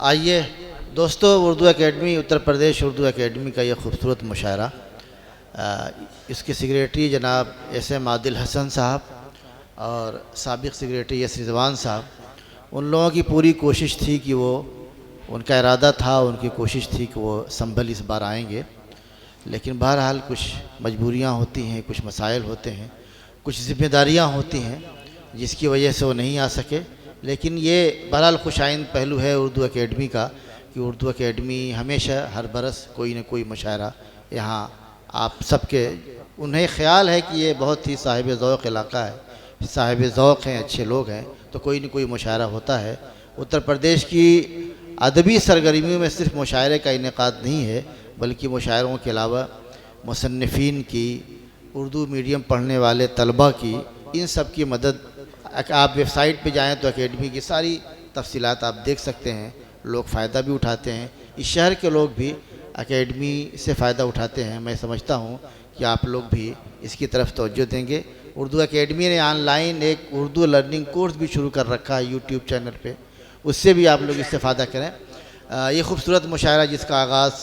आइए दोस्तों, Urdu academy Uttar Pradesh Urdu academy का ये खूबसूरत मुशायरा, इसके सेक्रेटरी जनाब एस.एम. आदिल हसन साहब और साबिक़ सेक्रेटरी एस. रिजवान साहब, उन लोगों की पूरी कोशिश थी कि वो, उनका इरादा था, उनकी कोशिश थी कि वो संभल इस बार आएंगे, लेकिन बहरहाल कुछ मजबूरियां होती हैं, कुछ मसाइल होते हैं, कुछ ज़िम्मेदारियां होती हैं जिसकी वजह से वो नहीं आ सके। लेकिन ये बहरहाल खुशाइंद पहलू है उर्दू एकेडमी का कि उर्दू एकेडमी हमेशा हर बरस कोई न कोई मुशायरा यहाँ आप सबके, उन्हें ख्याल है कि ये बहुत ही साहिब ज़ौक़ इलाका है, साहिब ज़ौक़ हैं, अच्छे लोग हैं, तो कोई न कोई मुशायरा होता है। उत्तर प्रदेश की अदबी सरगर्मियों में सिर्फ मुशायरे का इनेकाद नहीं है, बल्कि मुशायरों के अलावा मुसन्निफ़ीन की, उर्दू मीडियम पढ़ने वाले तलबा की, इन सब की मदद, आप वेबसाइट पे जाएं तो एकेडमी की सारी तफसीलात आप देख सकते हैं। लोग फ़ायदा भी उठाते हैं, इस शहर के लोग भी एकेडमी से फ़ायदा उठाते हैं। मैं समझता हूँ कि आप लोग भी इसकी तरफ तवज्जो देंगे। उर्दू एकेडमी ने ऑनलाइन एक उर्दू लर्निंग कोर्स भी शुरू कर रखा है यूट्यूब चैनल पे, उससे भी आप लोग इस्तेफ़ादा करें। ये खूबसूरत मुशायरा जिसका आगाज़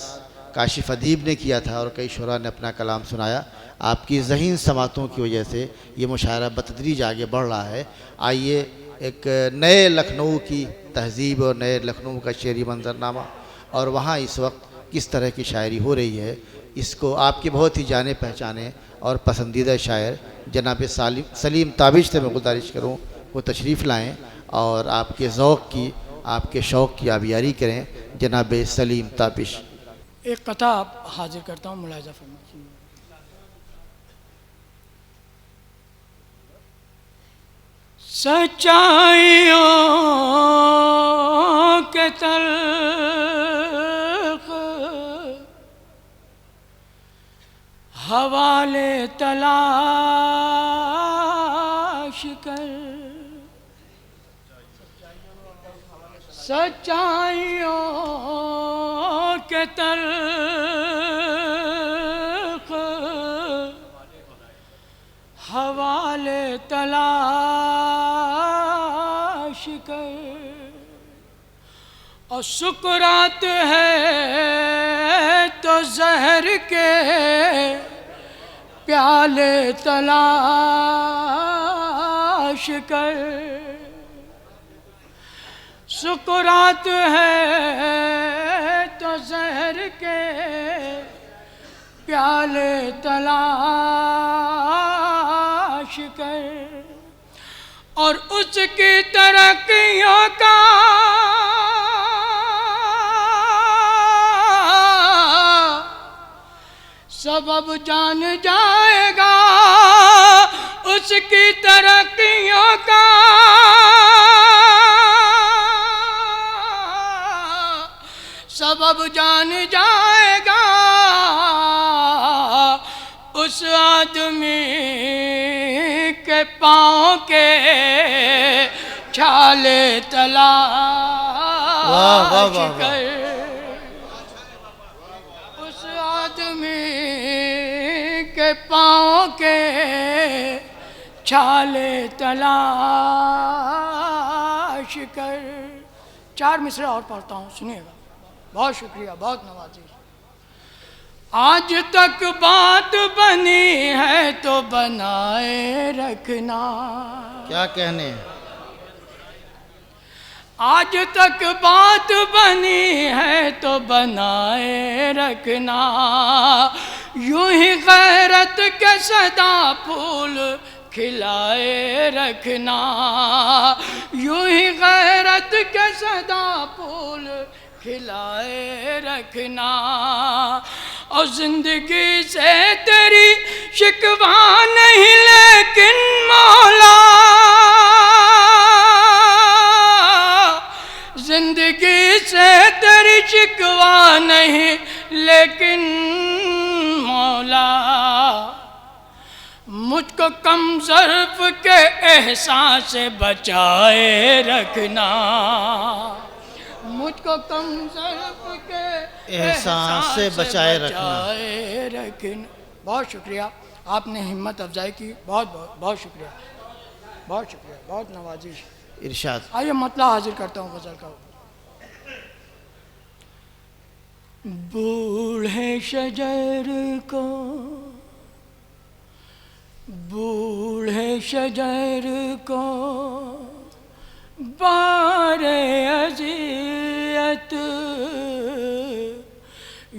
काशिफ़ अदीब ने किया था और कई शुरा ने अपना कलाम सुनाया, आपकी ज़हीन समातों की वजह से ये मुशायरा बतदरीज आगे बढ़ रहा है। आइए एक नए लखनऊ की तहज़ीब और नए लखनऊ का शेरी मंजरनामा और वहाँ इस वक्त किस तरह की शायरी हो रही है, इसको आपके बहुत ही जाने पहचाने और पसंदीदा शायर जनाब सलीम ताबिश से मैं गुजारिश करूँ वो तशरीफ़ लाएँ और आपके ज़ौक़ की, आपके शौक़ की आबियारी करें। जनाब सलीम ताबिश। एक कथा हाजिर करता हूँ, मुलाहिज़ा फरमाइए। सच्चाइयों के तल्ख़ हवाले तलाश कर, सच्चाइयों के तल्ख़ हवाले तलाश कर, और सुकरात है तो जहर के प्याले तलाश कर, सुकरात है तो जहर के प्याले तलाश कर, और उसकी तरक्कियों का सबब जान जाएगा, उसकी तरक्कियों का सबब जान जाएगा, उस आदमी के पाँव के छाले तलाश कर, उस आदमी के पाँव के छाले तलाश कर। 4 मिसरे और पढ़ता हूँ, सुनिएगा। बहुत शुक्रिया, बहुत नवाजी। आज तक बात बनी है तो बनाए रखना, क्या कहने, आज तक बात बनी है तो बनाए रखना, यूं ही गैरत के सदा फूल खिलाए रखना, यूं ही गैरत के सदा फूल खिलाए रखना, और जिंदगी से तेरी शिकवा नहीं लेकिन मौला, जिंदगी से तेरी शिकवा नहीं लेकिन मौला, मुझको कम ज़र्फ़ के एहसान से बचाए रखना, मुझको कम ज़र्फ़ के एहसान से बचाए रखना। बहुत शुक्रिया, आपने हिम्मत अफजाई की, बहुत बहुत बहुत शुक्रिया, बहुत शुक्रिया, बहुत नवाजिश। इरशाद। आइए मतला हाजिर करता हूँ गज़ल का। बूढ़े शजर को, बूढ़े शजर को बारे अज़ियत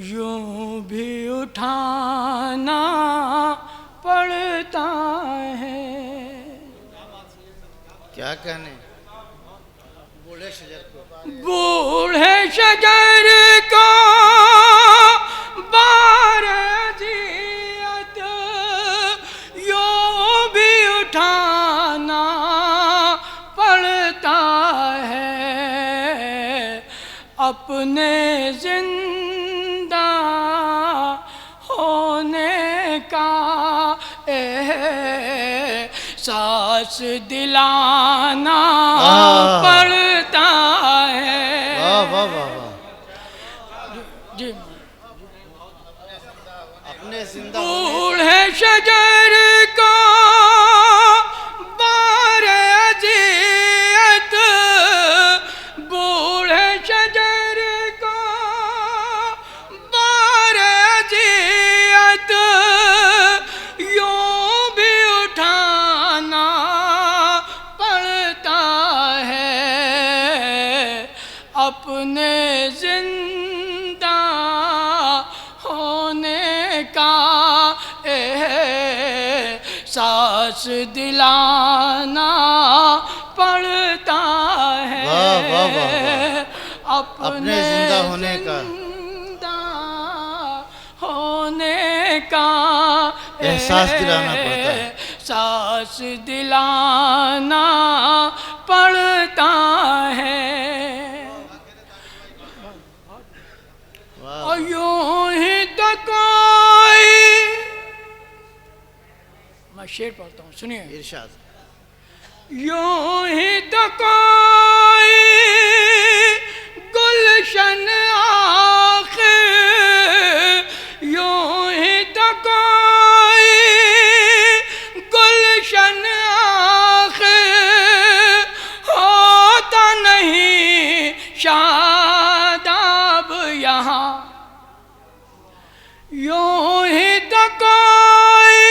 यूं भी उठाना पड़ता है। क्या कहने, बूढ़े शजर को, बूढ़े शजर को बारे अज़ियत यूं भी उठाना पड़ता है। अपने जिंदा होने का एहसास दिलाना पड़ता है। वाह वाह वाह वाह। जी, अपने जिंदा बूढ़े शजर को बारे अज़ियत, बूढ़े शजर को बारे अज़ियत यूं भी उठाना पड़ता है। अपने जिंदा होने का एहसास दिलाना पड़ता है। वाह, वाह, वाह, वाह। अपने जिंदा होने का जिंदा होने का एहसास दिलाना पड़ता है। एहसास दिलाना पड़ता है। और यूं ही तो कोई, मैं शेर पढ़ता हूँ, सुनिए। इरशाद। यूं ही तो कोई गुलशन आखिर, यूं ही तो कोई गुलशन आखिर होता नहीं शादाब यहाँ। यूं ही तो कोई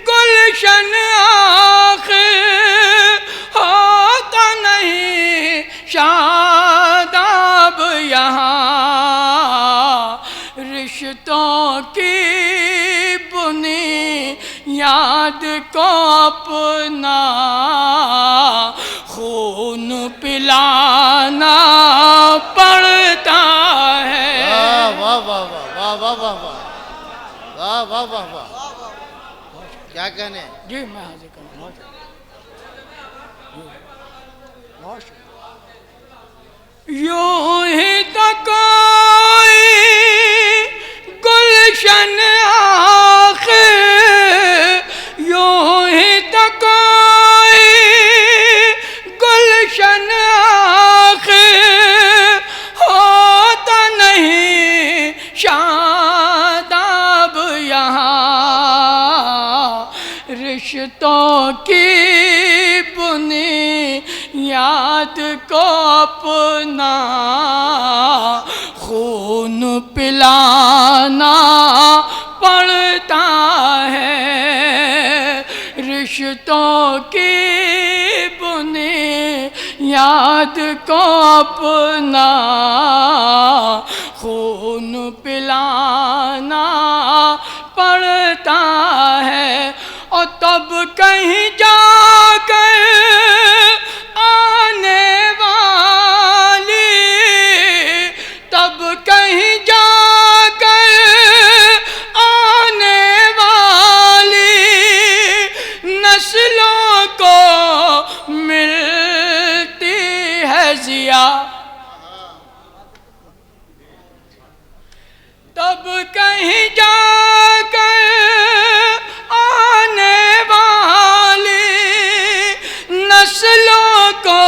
गुलशन आखिर होता नहीं शादाब यहाँ। रिश्तों की बुनियाद को अपना खून पिलाना पड़ता है। वाह वाह वाह वाह वाह वाह वाह वाह वाह वाह वाह। क्या कहने। जी, मैं हाजिर करूँ। यूं ही तो कोई गुलशन आखिर, यूं ही तो कोई गुलशन आखिर होता नहीं शादाब यहाँ। रिश्तों की बुनियाद को अपना खून पिलाना पड़ता है। रिश्तों की बुनियाद को अपना खून पिलाना पड़ता है। और तब कहीं जाकर आने वाली, तब कहीं जाकर आने वाली नस्लों को मिलती है ज़िया। तब कहीं जाकर आने वाली नस्लों को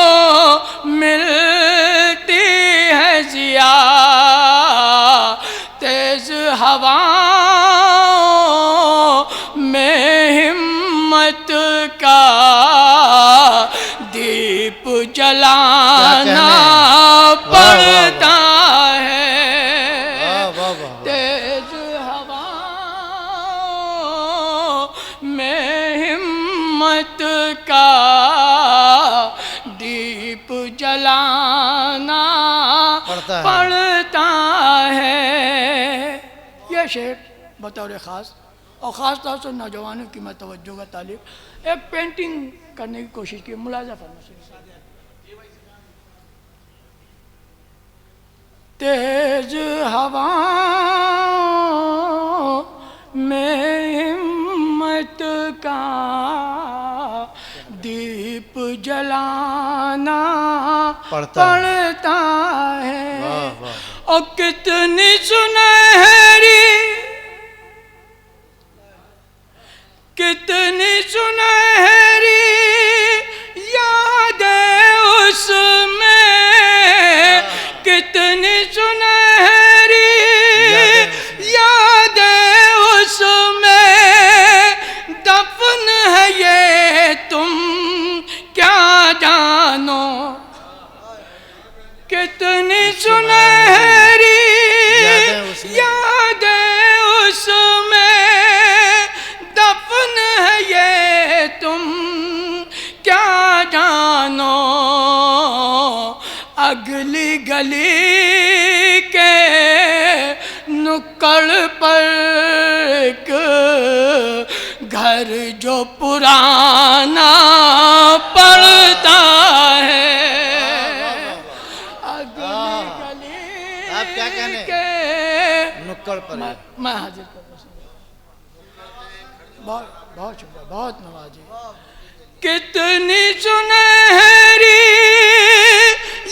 मिलती है ज़िया। तेज हवाओं में हिम्मत का दीप जलाना पड़ता है। ये शेर बतौर ख़ास और ख़ास तौर से नौजवानों की मैं तवज्जो का तालिब एक पेंटिंग करने की कोशिश की। मुलाजा फरमाइए। तेज हवा में हिम्मत का दीप जलाना पड़ता है। और कितनी सुनहरी यादें उसमें, कितनी सुनहरी यादें उसमें दफन है ये तुम क्या जानो। कितनी सुनहरी यादें उसमें दफन है ये तुम क्या जानो। अगली गली के नुक्कड़ पर एक घर जो पुराना पड़ता है। अगली गली के नुक्कड़ पर मैं हाजिर कर बहुत बहुत शुक्रिया, बहुत नवाजी। कितनी सुनहरी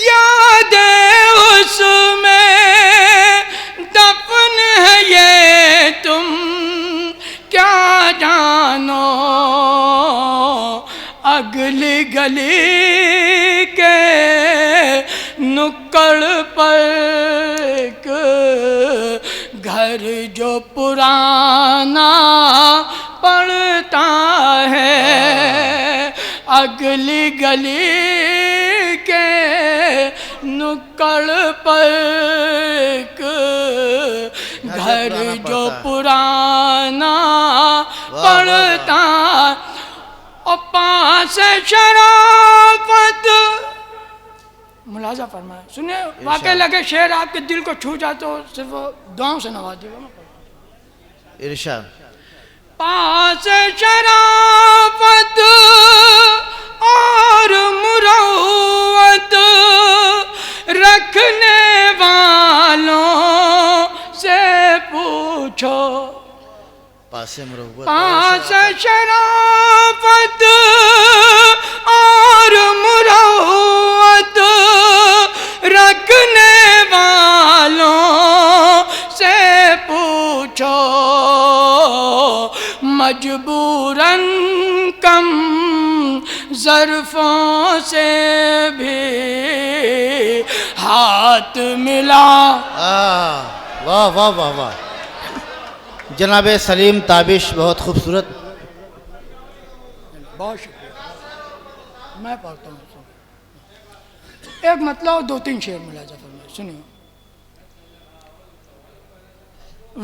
यादें उसमें दफन है ये तुम क्या जानो। अगली गली के नुक्कड़ पर एक घर जो पुराना पड़ता है। अगली गली के नुक्कड़ पर एक घर जो पुराना पड़ता। और पास शराफत मुलाजा फरमाए। सुनिए, वाकई लगे शेर आपके दिल को छू जाए तो सिर्फ दुआओं से नवाजिएगा। इरशाद। पास शराफत और मुरव्वत रखने वालों से पूछो। पास शराफत और मुरव्वत रखने वालों से पूछो। मजबूरन कम ज़र्फ़ों से भी हाथ मिला। वाह वाह वाह वाह। जनाब सलीम ताबिश, बहुत खूबसूरत। बहुत शुक्रिया। मैं पढ़ता हूँ एक मतलब 2-3 शेर मुलाजा फरमाइए। सुनिए।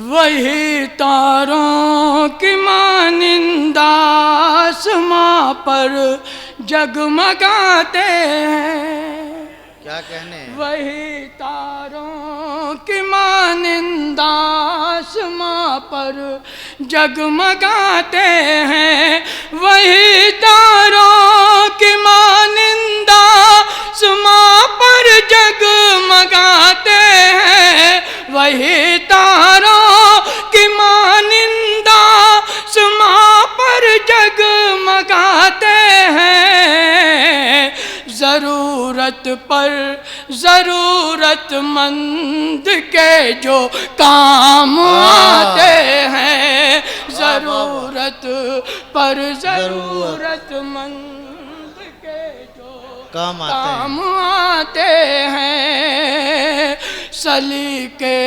वही तारों की मानिंदा आसमां पर जगमगाते हैं। क्या कहने। वही तारों की मानिंदा आसमां पर जगमगाते हैं। वही तारों की मानिंदा आसमां पर जगमगाते हैं। वही तारों की मानिंदा आसमां पर जगमगाते हैं। ज़रूरतमंद के जो काम आते हैं। ज़रूरतमंद के जो काम आते हैं। सलीके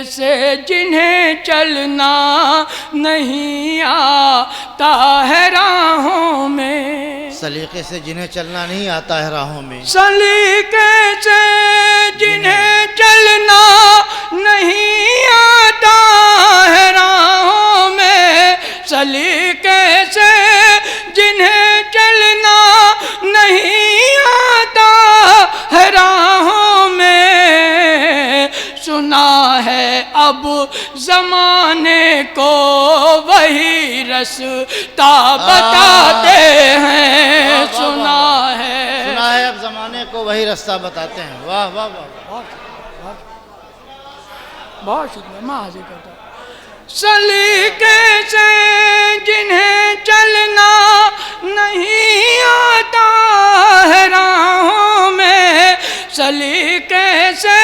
से जिन्हें चलना नहीं आता है राहों में। सलीके से जिन्हें चलना नहीं आता है राहों में। सलीके से जिन्हें चलना नहीं आता है राहों में। सलीके से जिन्हें चलना नहीं आता है राहों में। सुना है अब जमाने को वही रास्ता बताते हैं। सुना है अब जमाने को वही रास्ता बताते हैं। वाह वाह वाह, बहुत शुक्रिया। मैं हाजिर करता हूँ। सलीके से जिन्हें चलना नहीं आता है राहों में, सलीके से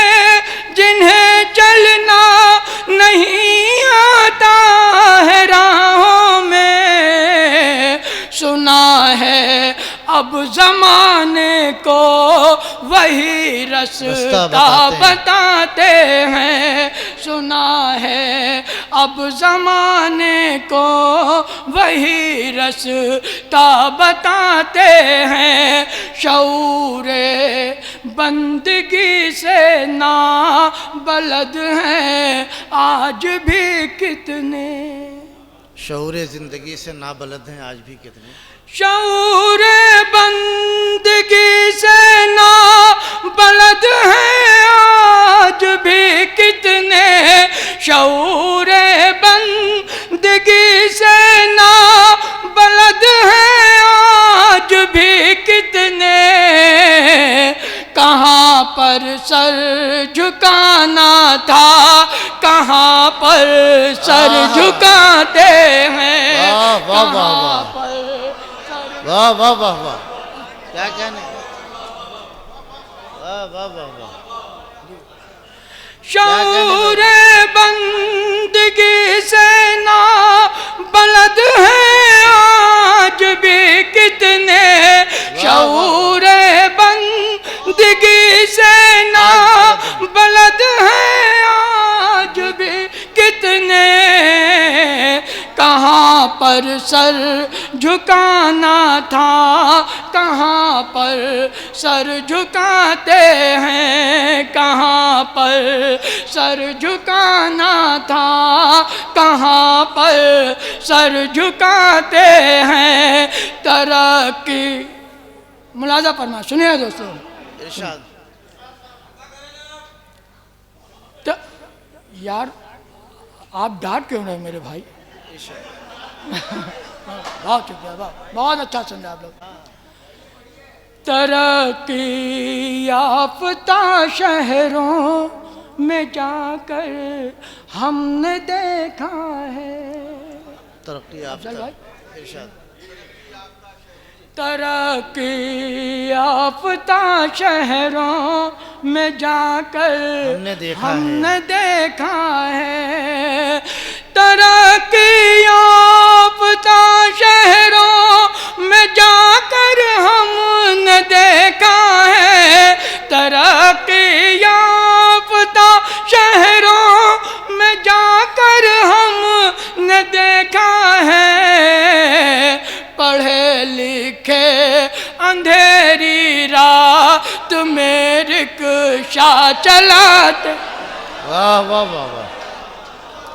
जिन्हें चलना नहीं आता है राहों में, सुना है अब जमाने को वही रास्ता बताते हैं। सुना है अब जमाने को वही रास्ता बताते हैं। शऊरे बंदगी से ना बलद हैं आज भी कितने, शऊरे ज़िंदगी से नाबलद हैं आज भी कितने, शऊर बंदगी से ना बलद हैं आज भी कितने, शऊर बंदगी से ना बलद हैं आज भी कितने। कहाँ पर सर झुकाना था, कहाँ पर सर झुकाते हैं। वाह वाह वाह वाह वाह वाह, क्या कहने, वाह वाह वाह वाह। शऊर बंदगी से ना बलद हैं आज भी कितने, शऊर बंदगी से ना बलद हैं आज भी कितने। कहाँ पर सर झुकाना था, कहाँ पर सर झुकाते हैं, कहाँ पर सर झुकाना था, कहाँ पर सर झुकाते हैं। तरक्की, मुलाजा फरमा, सुनिए दोस्तों। इरशाद। यार आप डांट क्यों रहे मेरे भाई? बहुत शुक्रिया, बहुत अच्छा समझा आप लोग। तरक्की याफ्ता शहरों में जाकर हमने देखा है, तरक्की याफ्ता, इरशाद। तरक्की याफ्ता शहरों में जाकर हमने देखा है, तरक्की याफ्ता शहरों में जाकर हमने देखा है, तरक्की याफ्ता शहरों में जाकर हमने देखा है। पढ़े लिखे अंधेरी रात में रिक्शा चलाते, वाह वाह वाह वाह,